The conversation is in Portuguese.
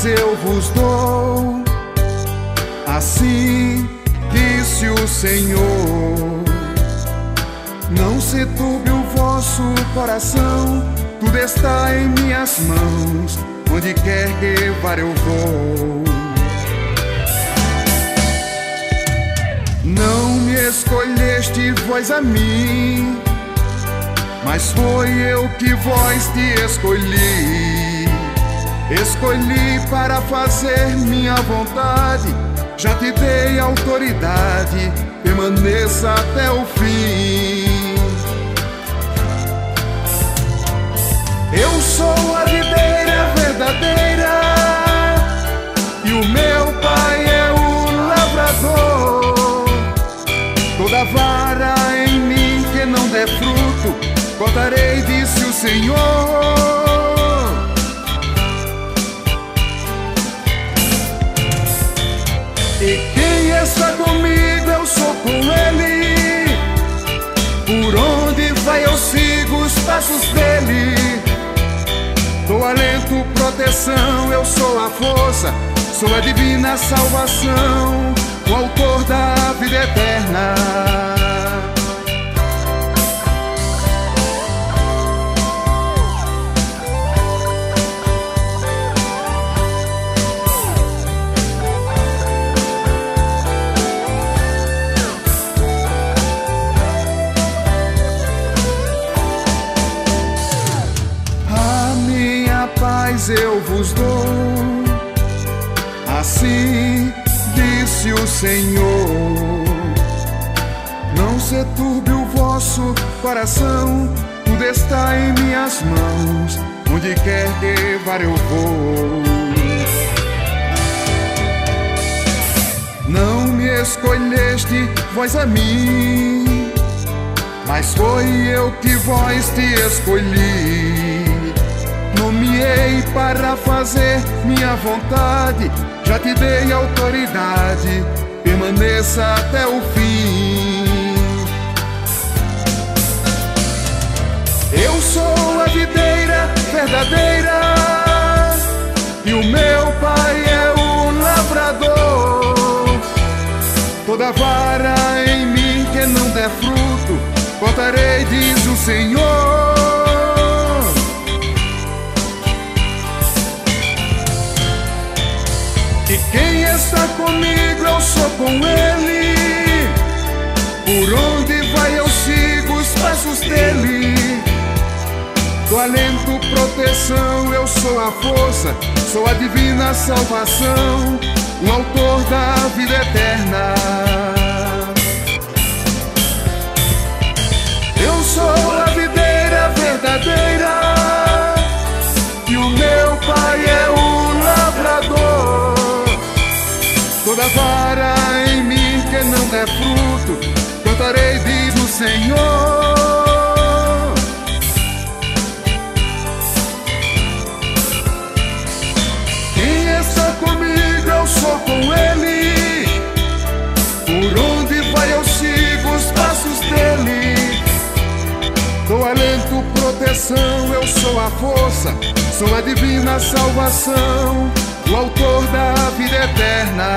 eu vos dou, assim disse o Senhor. Não se turbe o vosso coração, tudo está em minhas mãos, onde quer que vá eu vou. Não me escolheste vós a mim, mas foi eu que vós te escolhi. Escolhi para fazer minha vontade, já te dei autoridade, permaneça até o fim. Eu sou a videira verdadeira e o meu Pai é o lavrador. Toda vara em mim que não der fruto, cortarei, disse o Senhor. E quem está comigo, eu sou com ele. Por onde vai eu sigo os passos dele. Dou alento, proteção, eu sou a força, sou a divina salvação, o autor da vida eterna. Paz eu vos dou, assim disse o Senhor. Não se turbe o vosso coração, tudo está em minhas mãos, onde quer que vá eu vou. Não me escolheste vós a mim, mas foi eu que vós te escolhi. Nomeei para fazer minha vontade, já te dei autoridade, permaneça até o fim. Eu sou a videira verdadeira e o meu Pai é o lavrador. Toda vara em mim que não der fruto, cortarei, diz o Senhor. E quem está comigo, eu sou com ele. Por onde vai eu sigo os passos dele. Dou alento, proteção, eu sou a força, sou a divina salvação, o autor da vida eterna. Eu sou a videira verdadeira e o meu Pai é o lavrador. Toda vara em mim que não der fruto, cortarei, diz o Senhor. Quem está comigo, eu sou com ele. Por onde vai eu sigo os passos dele. Dou alento, proteção, eu sou a força, sou a divina salvação, o autor da vida eterna.